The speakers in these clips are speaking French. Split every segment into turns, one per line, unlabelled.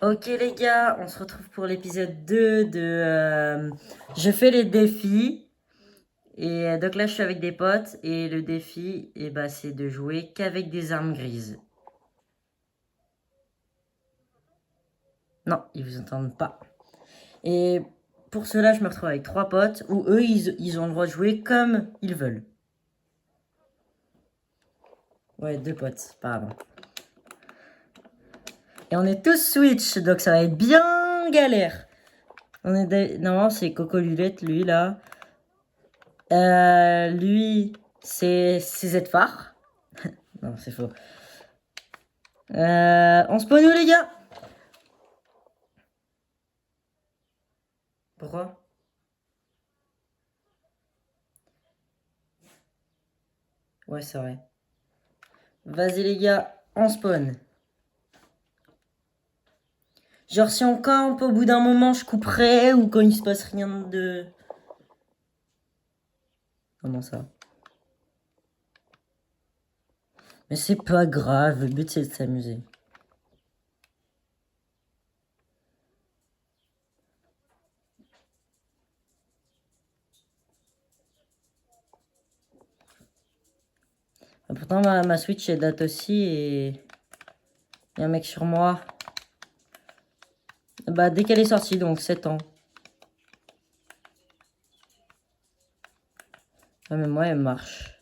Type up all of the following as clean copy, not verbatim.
Ok les gars, on se retrouve pour l'épisode 2 de Je fais les défis. Et donc là je suis avec des potes et le défi c'est de jouer qu'avec des armes grises. Non, ils vous entendent pas. Et pour cela je me retrouve avec 3 potes où eux ils ont le droit de jouer comme ils veulent. Ouais, 2 potes, pardon. Et on est tous Switch, donc ça va être bien galère. Non, c'est Coco Lulette, lui là. Lui, c'est Z-Phare. Non, c'est faux. On spawn où, les gars? Pourquoi? Ouais, c'est vrai. Vas-y, les gars, on spawn. Genre, si on campe, au bout d'un moment, je couperai, ou quand il se passe rien de... Comment ça? Mais c'est pas grave, le but c'est de s'amuser. Pourtant, ma Switch, elle date aussi, et... Il y a un mec sur moi. Bah, dès qu'elle est sortie, donc 7 ans. Ah, mais moi, elle marche.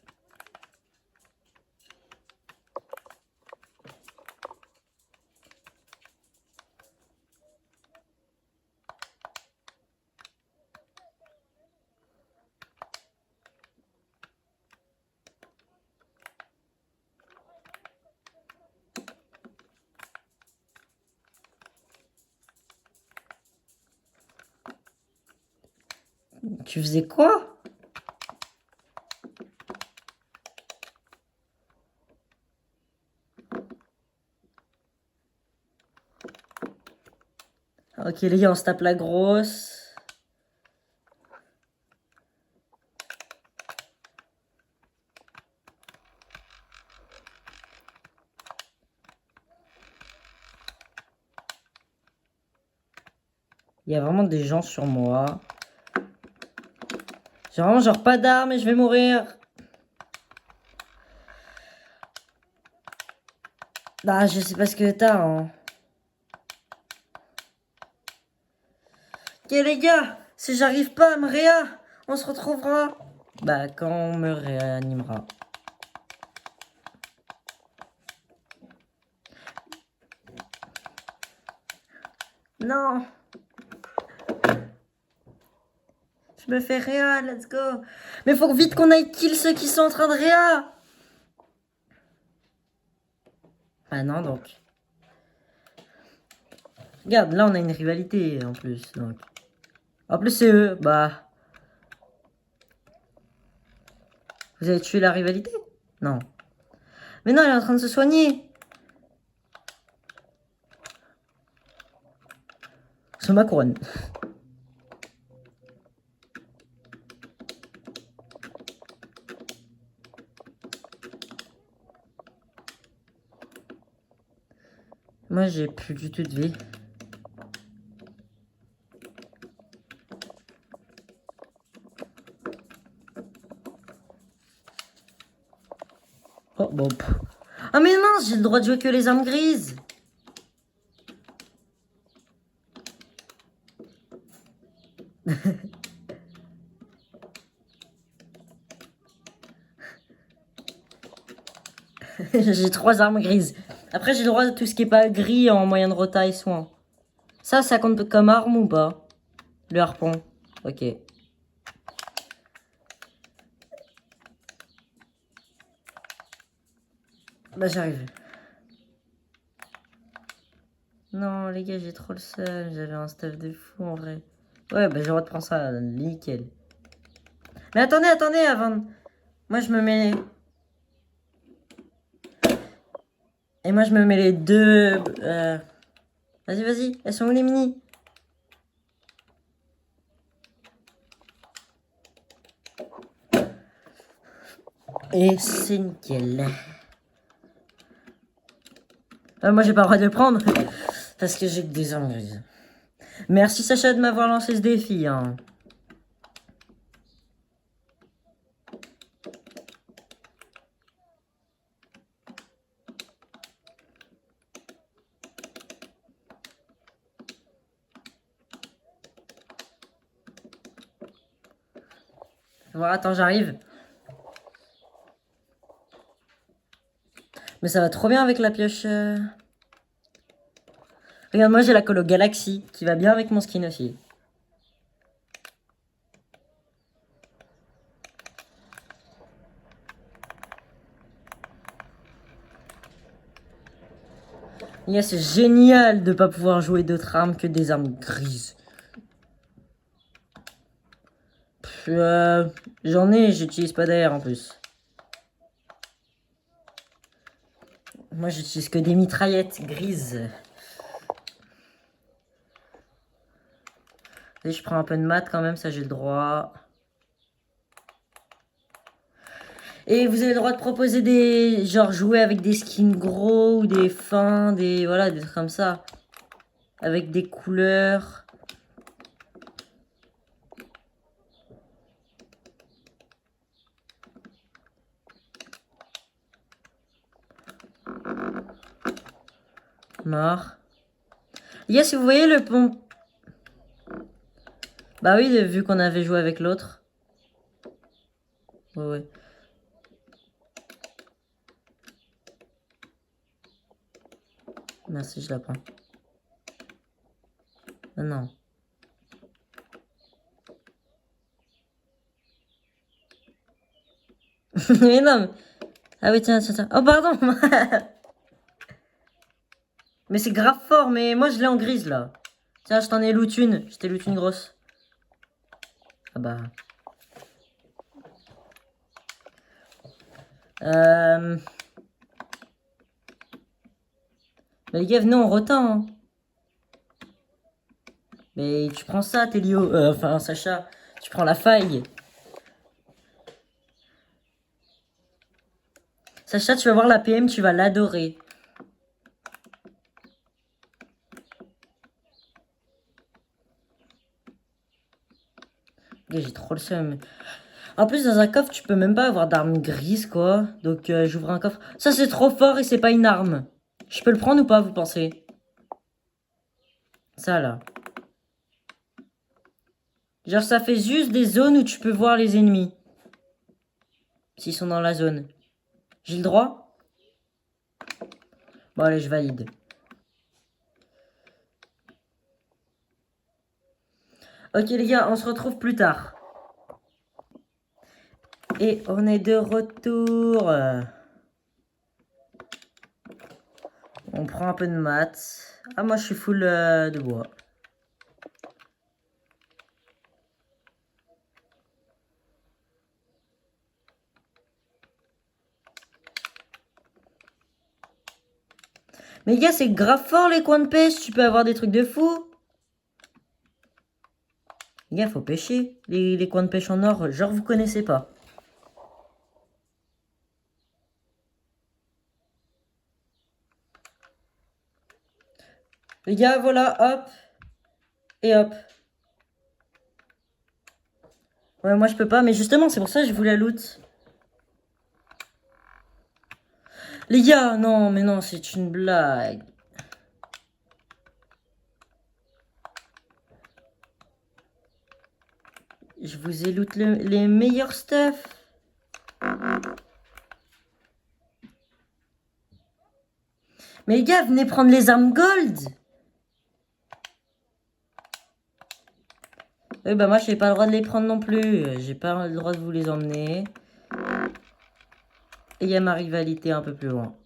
Tu faisais quoi? Ok, les gars, on se tape la grosse. Il y a vraiment des gens sur moi. J'ai vraiment genre pas d'armes et je vais mourir. Bah, je sais pas ce que t'as, hein. Ok, les gars, si j'arrive pas à me réa, on se retrouvera. Bah, quand on me réanimera. Non. Je me fais réa, let's go. Mais faut vite qu'on aille kill ceux qui sont en train de réa. Ah non, donc. Regarde, là, on a une rivalité, en plus, donc. En plus, c'est eux, bah... Vous avez tué la rivalité? Non. Mais non, elle est en train de se soigner. C'est ma couronne. Moi, j'ai plus du tout de vie. Oh, bon. Ah, mais mince, j'ai le droit de jouer que les armes grises. J'ai 3 armes grises. Après, j'ai le droit de tout ce qui est pas gris en moyen de rota et soin. Ça compte comme arme ou pas? Le harpon. Ok. Bah, j'arrive. Non, les gars, j'ai trop le seum. J'avais un stuff de fou en vrai. Ouais, bah, j'ai le droit de prendre ça. Nickel. Mais attendez, attendez, avant. Moi, je me mets. Et moi, je me mets les deux. Vas-y, vas-y. Elles sont où les mini? Et c'est nickel. Moi, j'ai pas le droit de le prendre. Parce que j'ai que des armes grises. Merci Sacha de m'avoir lancé ce défi. Hein. Bon, attends, j'arrive. Mais ça va trop bien avec la pioche. Regarde, moi j'ai la colo Galaxy qui va bien avec mon skin aussi. Yeah, c'est génial de pas pouvoir jouer d'autres armes que des armes grises. J'en ai, j'utilise pas d'air en plus. Moi j'utilise que des mitraillettes grises. Et je prends un peu de maths quand même, ça j'ai le droit. Et vous avez le droit de proposer des... Genre jouer avec des skins gros ou des fins, des... Voilà, des trucs comme ça. Avec des couleurs. Mort. Yes, si vous voyez le pont... Bah oui, vu qu'on avait joué avec l'autre. Ouais, ouais. Merci, je la prends. Non, non. Mais non, mais... Ah oui, tiens, tiens, tiens. Oh, pardon. Mais c'est grave fort, mais moi je l'ai en grise, là. Tiens, je t'en ai loot une. Je t'ai loot une grosse. Ah bah... Mais les gars, venez, on retint. Hein. Mais tu prends ça, Télio. Enfin, Sacha. Tu prends la faille. Sacha, tu vas voir la PM, tu vas l'adorer. J'ai trop le seum. En plus, dans un coffre, tu peux même pas avoir d'armes grises, quoi. Donc, j'ouvre un coffre. Ça, c'est trop fort et c'est pas une arme. Je peux le prendre ou pas, vous pensez? Ça, là. Genre, ça fait juste des zones où tu peux voir les ennemis. S'ils sont dans la zone. J'ai le droit? Bon, allez, je valide. Ok, les gars, on se retrouve plus tard. Et on est de retour. On prend un peu de maths. Ah, moi, je suis full de bois. Mais gars, c'est grave fort les coins de pêche. Tu peux avoir des trucs de fou. Les gars, faut pêcher. Les coins de pêche en or, genre, vous connaissez pas. Les gars, voilà, hop. Et hop. Ouais, moi, je peux pas. Mais justement, c'est pour ça que je voulais loot. Les gars, non, mais non, c'est une blague. Je vous ai loot les meilleurs stuff. Mais les gars, venez prendre les armes gold. Oui, bah moi, j'ai pas le droit de les prendre non plus. J'ai pas le droit de vous les emmener. Et il y a ma rivalité un peu plus loin.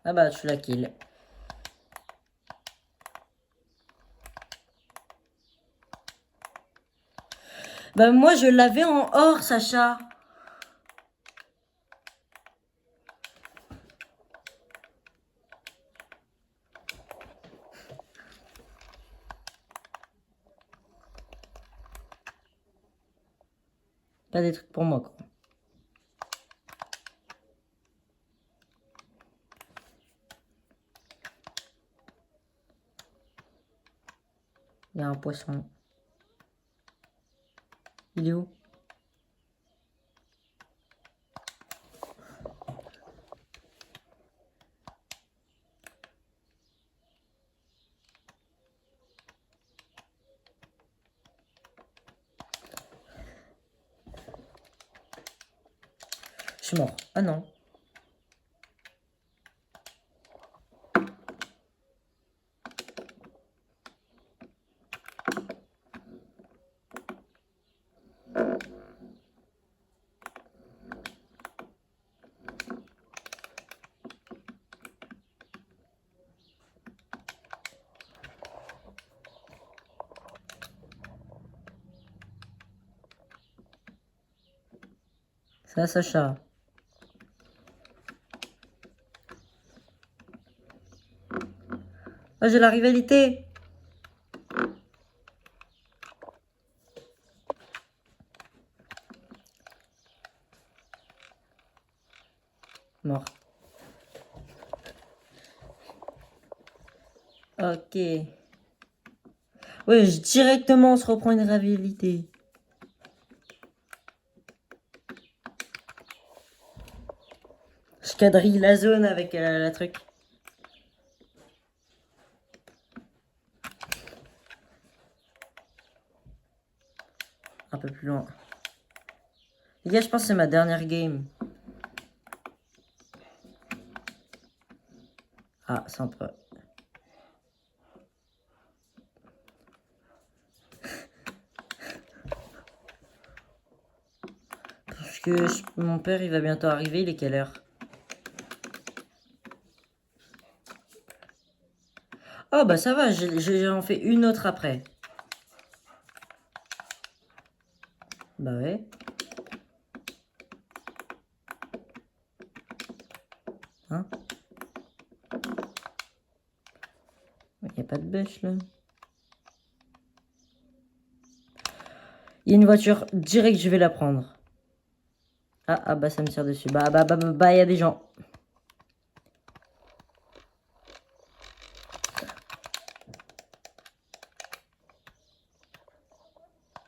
Ah bah, je la kill. Bah moi, je l'avais en or, Sacha. Pas des trucs pour moi, quoi. Il y a un poisson. Il est où? Je suis mort. Ah non. Ça, Sacha. Oh, j'ai la rivalité. Mort. Ok. Ouais, directement, on se reprend une rivalité. Je quadrille la zone avec la truc. Un peu plus loin. Les gars, je pense que c'est ma dernière game. Ah, sympa. Parce que mon père, il va bientôt arriver. Il est quelle heure? Oh, bah ça va. J'en fais une autre après. Bah ouais. Hein? Il n'y a pas de bêche là. Il y a une voiture. Direct, je vais la prendre. Ah, bah ça me tire dessus. Il y a des gens.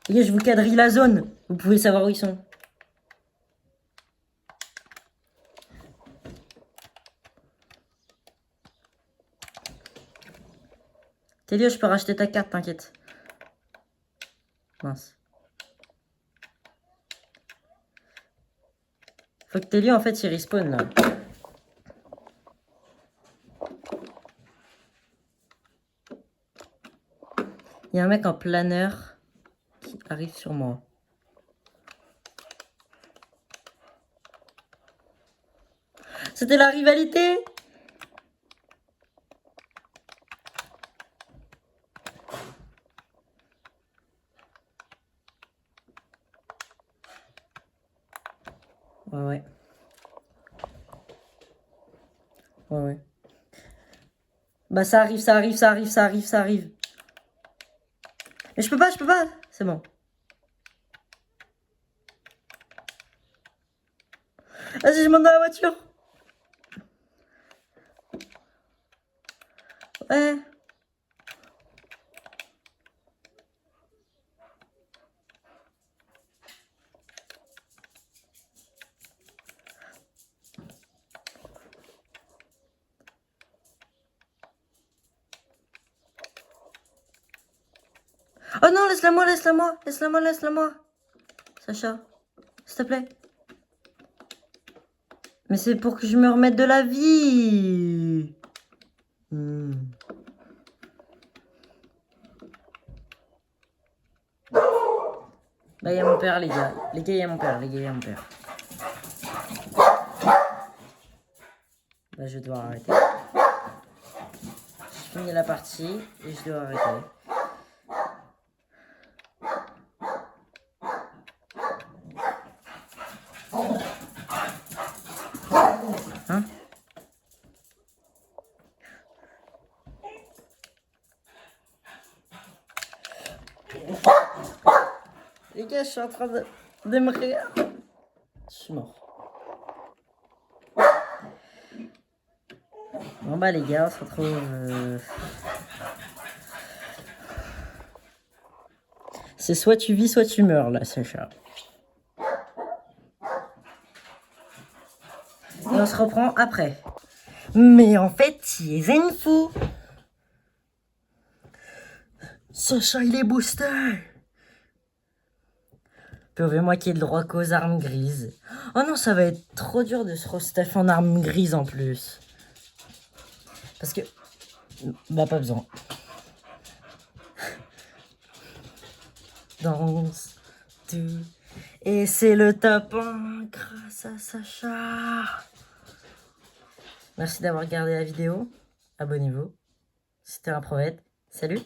Les gars, je vous quadrille la zone. Vous pouvez savoir où ils sont. Télio, je peux racheter ta carte, t'inquiète. Mince. Faut que Télio, en fait, il respawn là. Il y a un mec en planeur qui arrive sur moi. C'était la rivalité. Ouais. Ouais. Bah ça arrive. Mais je peux pas. C'est bon. Vas-y, je monte dans la voiture. Ouais. Oh non, laisse-la moi. Sacha, s'il te plaît. Mais c'est pour que je me remette de la vie. Bah, il y a mon père, les gars. Il y a mon père. Bah, je dois arrêter. Je finis la partie et je dois arrêter. Hein? Les gars, je suis en train de me rire. Je suis mort. Bon bah les gars, on se retrouve... C'est soit tu vis, soit tu meurs, là, Sacha. Et on se reprend après. Mais en fait, tu es une fou. Sacha, il est booster. Prouvez-moi qu'il y ait le droit qu'aux armes grises. Oh non, ça va être trop dur de se restaf en armes grises en plus. Parce que... Bah, pas besoin. Danse, tout. Et c'est le top 1 grâce à Sacha. Merci d'avoir regardé la vidéo. Abonnez-vous. C'était un prophète. Salut.